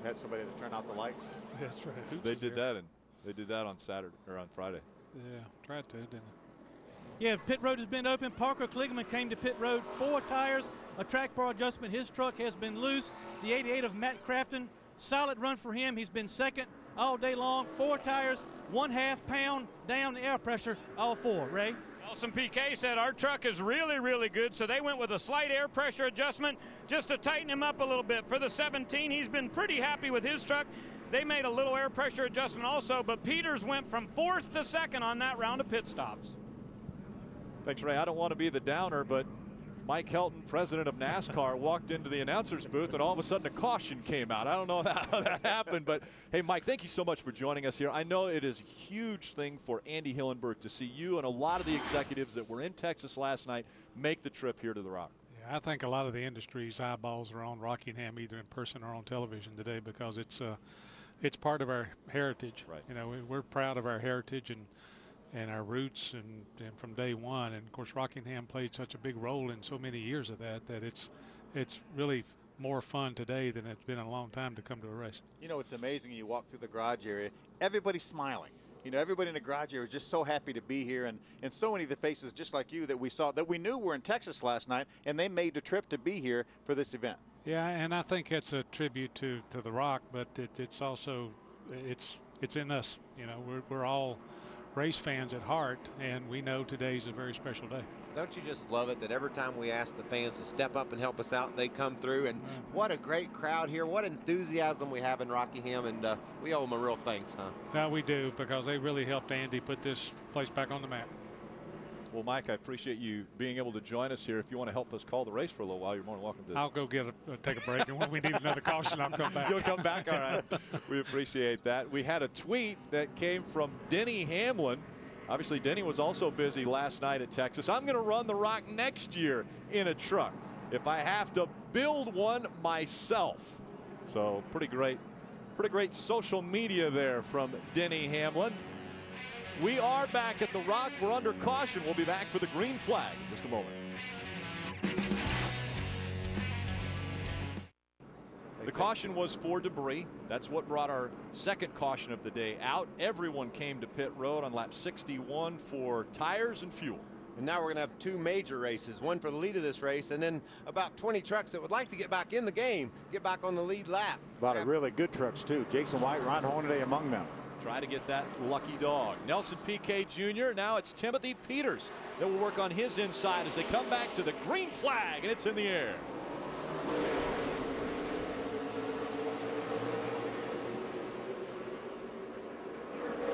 had somebody to turn out the lights. That's right. They did that, and they did that on Saturday or on Friday. Yeah, tried to, didn't they? Yeah, pit road has been open. Parker Kligerman came to pit road, 4 tires, a track bar adjustment. His truck has been loose. The 88 of Matt Crafton, solid run for him. He's been second all day long. 4 tires, 1/2 pound down the air pressure, all 4. Ray? Nelson Piquet said our truck is really, really good, so they went with a slight air pressure adjustment just to tighten him up a little bit. For the 17, he's been pretty happy with his truck. They made a little air pressure adjustment also, but Peters went from 4th to 2nd on that round of pit stops. Thanks, Ray. I don't want to be the downer, but Mike Helton, president of NASCAR, walked into the announcer's booth, and all of a sudden a caution came out. I don't know how that happened, but hey, Mike, thank you so much for joining us here. I know it is a huge thing for Andy Hillenburg to see you and a lot of the executives that were in Texas last night make the trip here to the Rock. Yeah, I think a lot of the industry's eyeballs are on Rockingham, either in person or on television today, because it's part of our heritage. Right. You know, we're proud of our heritage and our roots and from day one. And of course, Rockingham played such a big role in so many years of that it's really more fun today than it's been in a long time to come to a race. You know, it's amazing. You walk through the garage area, everybody's smiling. You know, everybody in the garage area is just so happy to be here, and so many of the faces just like you that we saw, that we knew were in Texas last night, and they made the trip to be here for this event. Yeah, and I think it's a tribute to the Rock, but it's also it's in us. You know, we're all race fans at heart, and we know today's a very special day. Don't you just love it that every time we ask the fans to step up and help us out, they come through? And what a great crowd here. What enthusiasm we have in Rockingham, and we owe them a real thanks, huh? No, we do, because they really helped Andy put this place back on the map. Well, Mike, I appreciate you being able to join us here. If you want to help us call the race for a little while, you're more than welcome to. I'll go take a break, and when we need another caution, I'll come back. You'll come back? All right. We appreciate that. We had a tweet that came from Denny Hamlin. Obviously, Denny was also busy last night at Texas. I'm going to run the Rock next year in a truck if I have to build one myself. So pretty great social media there from Denny Hamlin. We are back at the Rock. We're under caution. We'll be back for the green flag in just a moment. The caution was for debris. That's what brought our second caution of the day out. Everyone came to pit road on lap 61 for tires and fuel. And now we're going to have 2 major races, one for the lead of this race, and then about 20 trucks that would like to get back in the game, get back on the lead lap. A lot of really good trucks, too. Jason White, Ron Hornaday among them. Try to get that lucky dog. Nelson Piquet Jr. Now it's Timothy Peters that will work on his inside as they come back to the green flag, and it's in the air.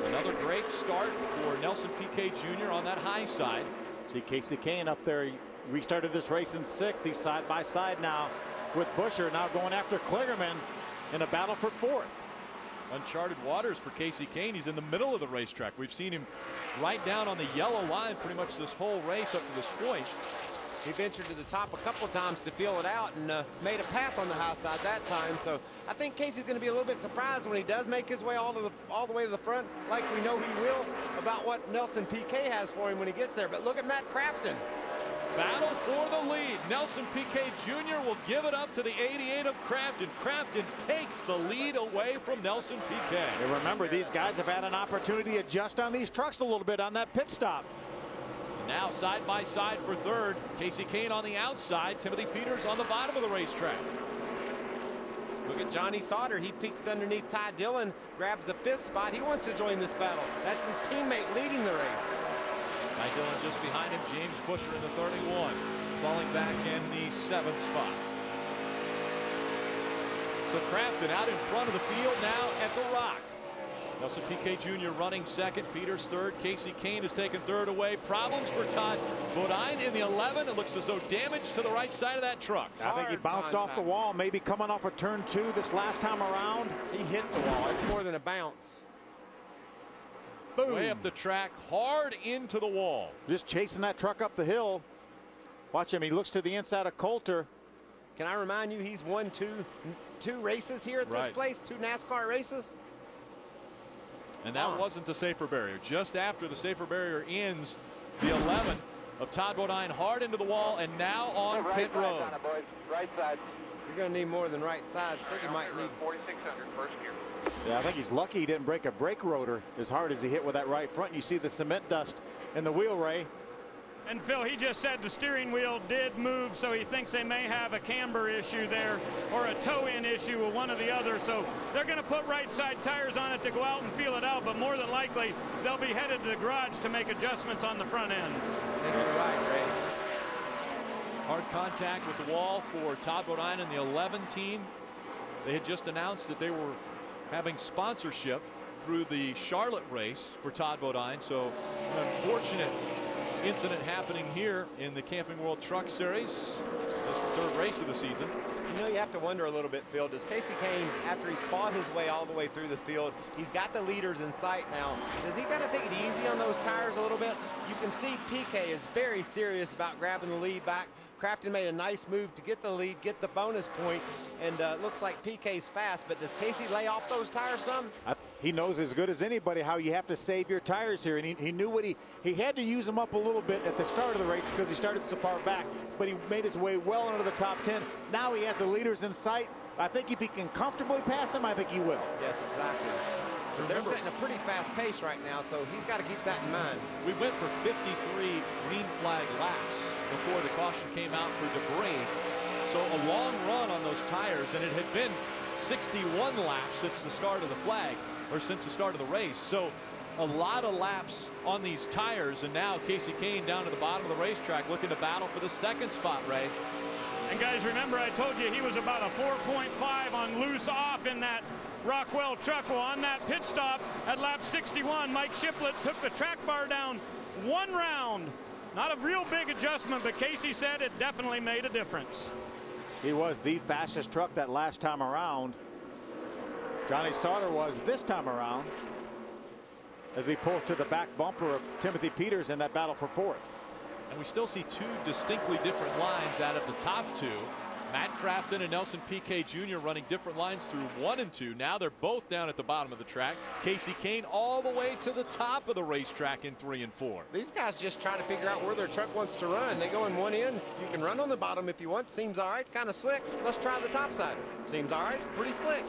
Another great start for Nelson Piquet Jr. on that high side. See Casey Kane up there. He restarted this race in 6th. He's side by side now with Buscher, now going after Kligerman in a battle for 4th. Uncharted waters for Casey Kane. He's in the middle of the racetrack. We've seen him right down on the yellow line pretty much this whole race up to this point. He ventured to the top a couple of times to feel it out and made a pass on the high side that time. So I think Casey's going to be a little bit surprised when he does make his way all the way to the front, like we know he will, about what Nelson Piquet has for him when he gets there. But look at Matt Crafton. Battle for the lead. Nelson Piquet Jr. will give it up to the 88 of Crafton. Crafton takes the lead away from Nelson Piquet. And remember, these guys have had an opportunity to adjust on these trucks a little bit on that pit stop. Now side by side for 3rd. Casey Kane on the outside. Timothy Peters on the bottom of the racetrack. Look at Johnny Sauter. He peeks underneath Ty Dillon, grabs the 5th spot. He wants to join this battle. That's his teammate leading the race. Ty Dillon just behind him. James Buscher in the 31. Falling back in the 7th spot. So Crafton out in front of the field now at the Rock. Nelson Piquet Jr. running 2nd, Peters 3rd. Casey Kane has taken 3rd away. Problems for Todd Bodine in the 11. It looks as though damage to the right side of that truck. I think he bounced off the wall, maybe coming off of turn 2 this last time around. He hit the wall. It's more than a bounce. Boom. Way up the track, hard into the wall. Just chasing that truck up the hill. Watch him. He looks to the inside of Coulter. Can I remind you, he's won two races here at this place, 2 NASCAR races. And that wasn't the safer barrier. Just after the safer barrier ends, the 11 of Todd Bodine hard into the wall and now on pit road. Right side. You're going to need more than right sides. I think you might need 4600 first gear. Yeah, I think he's lucky he didn't break a brake rotor as hard as he hit with that right front. You see the cement dust in the wheel, Ray. And Phil, he just said the steering wheel did move, so he thinks they may have a camber issue there or a toe-in issue with one or the other. So they're going to put right side tires on it to go out and feel it out, but more than likely they'll be headed to the garage to make adjustments on the front end. I think you're right, Ray. Hard contact with the wall for Todd Bodine and the 11 team. They had just announced that they were having sponsorship through the Charlotte race for Todd Bodine. So an unfortunate incident happening here in the Camping World Truck Series. This is the third race of the season. You know, you have to wonder a little bit, Phil. Does Casey Kane, after he's fought his way all the way through the field, he's got the leaders in sight now. Does he got to take it easy on those tires a little bit? You can see PK is very serious about grabbing the lead back. Crafton made a nice move to get the lead, get the bonus point, and looks like PK's fast. But does Casey lay off those tires some? He knows as good as anybody how you have to save your tires here, and he knew what he had to use them up a little bit at the start of the race because he started so far back, but he made his way well into the top 10. Now he has the leaders in sight. I think if he can comfortably pass them, I think he will. Yes, exactly. They're setting a pretty fast pace right now, so he's got to keep that in mind. We went for 53 green flag laps before the caution came out for debris. So a long run on those tires, and it had been 61 laps since the start of the flag, or since the start of the race. So a lot of laps on these tires, and now Casey Kane down to the bottom of the racetrack looking to battle for the second spot, Ray. And guys, remember I told you he was about a 4.5 on loose off in that Rockwell truck. Well, on that pit stop at lap 61, Mike Shiplett took the track bar down one round. Not a real big adjustment, but Casey said it definitely made a difference. He was the fastest truck that last time around. Johnny Sauter was this time around as he pulls to the back bumper of Timothy Peters in that battle for fourth. And we still see two distinctly different lines out of the top two. Matt Crafton and Nelson Piquet Jr. running different lines through 1 and 2. Now they're both down at the bottom of the track. Casey Kane all the way to the top of the racetrack in 3 and 4. These guys just trying to figure out where their truck wants to run. They go in one end. You can run on the bottom if you want. Seems all right. Kind of slick. Let's try the top side. Seems all right. Pretty slick.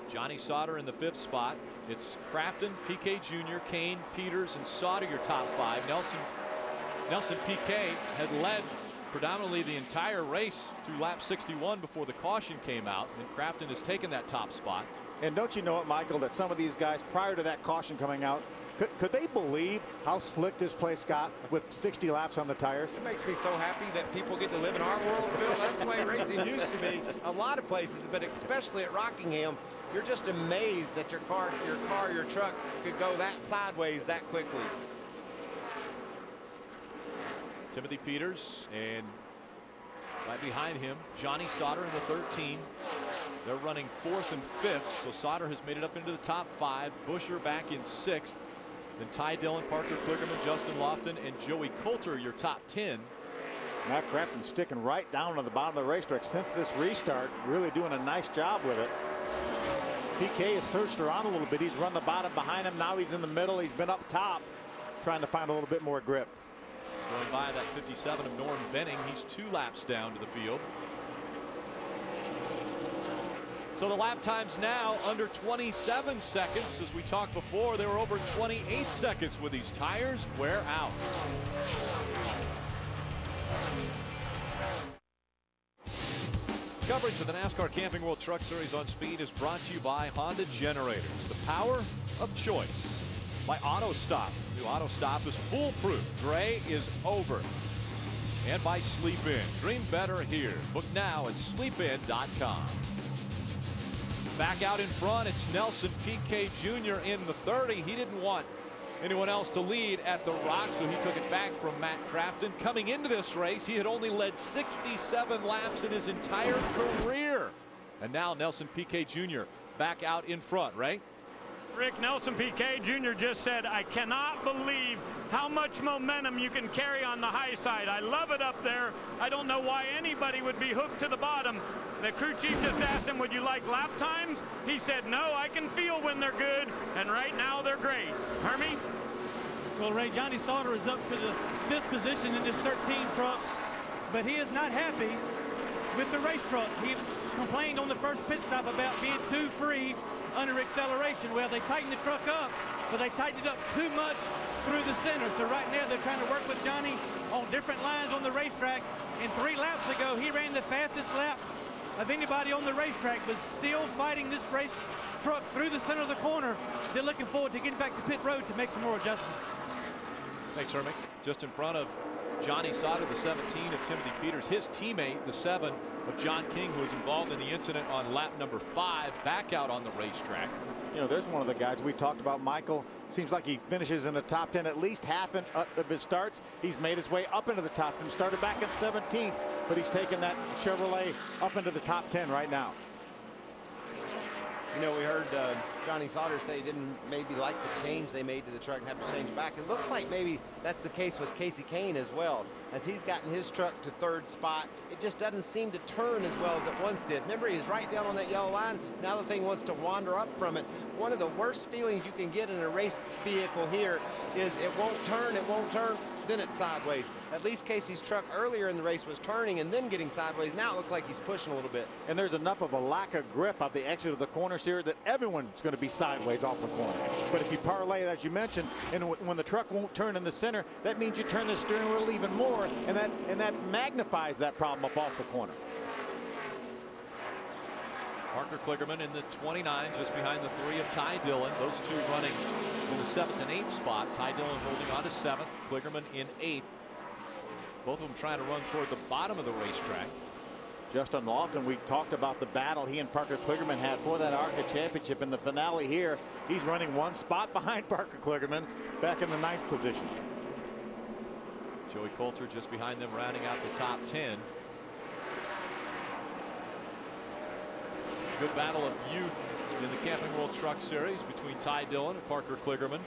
Johnny Sauter in the 5th spot. It's Crafton, Piquet Jr., Kane, Peters, and Sauter your top 5. Nelson Piquet had led predominantly the entire race through lap 61 before the caution came out, and Crafton has taken that top spot. And don't you know it, Michael, that some of these guys prior to that caution coming out, could they believe how slick this place got with 60 laps on the tires? It makes me so happy that people get to live in our world, Phil. That's the way racing used to be a lot of places, but especially at Rockingham. You're just amazed that your truck could go that sideways that quickly. Timothy Peters, and right behind him, Johnny Sauter in the 13. They're running 4th and 5th, so Sauter has made it up into the top 5. Busher back in 6th. Then Ty Dillon, Parker Kligerman, Justin Lofton, and Joey Coulter, your top 10. Matt Crafton sticking right down on the bottom of the racetrack since this restart, really doing a nice job with it. PK has searched around a little bit. He's run the bottom behind him. Now he's in the middle. He's been up top trying to find a little bit more grip. Going by that 57 of Norm Benning. He's 2 laps down to the field. So the lap times now under 27 seconds. As we talked before, they were over 28 seconds with these tires wear out. Coverage of the NASCAR Camping World Truck Series on Speed is brought to you by Honda Generators, the power of choice. By Auto Stop. New Auto Stop is foolproof. Gray is over. And by Sleep In. Dream better here. Book now at sleepin.com. Back out in front, it's Nelson Piquet Jr. in the 30. He didn't want anyone else to lead at the Rock, so he took it back from Matt Crafton. Coming into this race, he had only led 67 laps in his entire career. And now Nelson Piquet Jr. back out in front, right? Rick, Nelson Piquet Jr. just said, I cannot believe how much momentum you can carry on the high side. I love it up there. I don't know why anybody would be hooked to the bottom. The crew chief just asked him, would you like lap times? He said, no, I can feel when they're good, and right now they're great. Hermie? Well, Ray, Johnny Sauter is up to the 5th position in this 13 truck, but he is not happy with the race truck. He complained on the first pit stop about being too free under acceleration. Well, they tightened the truck up, but they tightened it up too much through the center. So right now they're trying to work with Johnny on different lines on the racetrack. And 3 laps ago, he ran the fastest lap of anybody on the racetrack, but still fighting this race truck through the center of the corner. They're looking forward to getting back to pit road to make some more adjustments. Thanks, Hermie. Just in front of Johnny Sauter, the 17 of Timothy Peters, his teammate, the 7 of John King, who was involved in the incident on lap number 5, back out on the racetrack. You know, there's one of the guys we talked about, Michael. Seems like he finishes in the top 10 at least half of his starts. He's made his way up into the top 10. Started back in 17th, but he's taken that Chevrolet up into the top 10 right now. You know, we heard Johnny Sauter say he didn't maybe like the change they made to the truck and have to change back. It looks like maybe that's the case with Casey Kane as well. As he's gotten his truck to 3rd spot, it just doesn't seem to turn as well as it once did. Remember, he's right down on that yellow line. Now the thing wants to wander up from it. One of the worst feelings you can get in a race vehicle here is it won't turn, then it's sideways. At least Casey's truck earlier in the race was turning and then getting sideways. Now it looks like he's pushing a little bit. And there's enough of a lack of grip at the exit of the corners here that everyone's going to be sideways off the corner. But if you parlay it, as you mentioned, and when the truck won't turn in the center, that means you turn the steering wheel even more, and that magnifies that problem up off the corner. Parker Kligerman in the 29, just behind the 3 of Ty Dillon. Those two running in the 7th and 8th spot. Ty Dillon holding on to 7th, Kligerman in 8th. Both of them trying to run toward the bottom of the racetrack. Justin Lofton, we talked about the battle he and Parker Kligerman had for that ARCA championship. In the finale here, he's running 1 spot behind Parker Kligerman, back in the 9th position. Joey Coulter just behind them, rounding out the top 10. Good battle of youth in the Camping World Truck Series between Ty Dillon and Parker Kligerman.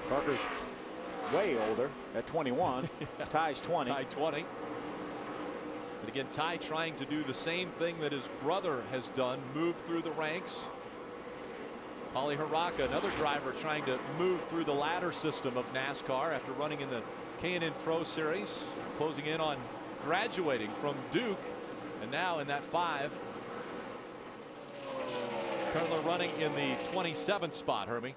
Parker's way older at 21. Yeah. Ty's 20. Ty 20. And again, Ty trying to do the same thing that his brother has done, move through the ranks. Paulie Haraka, another driver trying to move through the ladder system of NASCAR after running in the K&N Pro Series, closing in on graduating from Duke, and now in that 5. Currently running in the 27th spot, Hermie.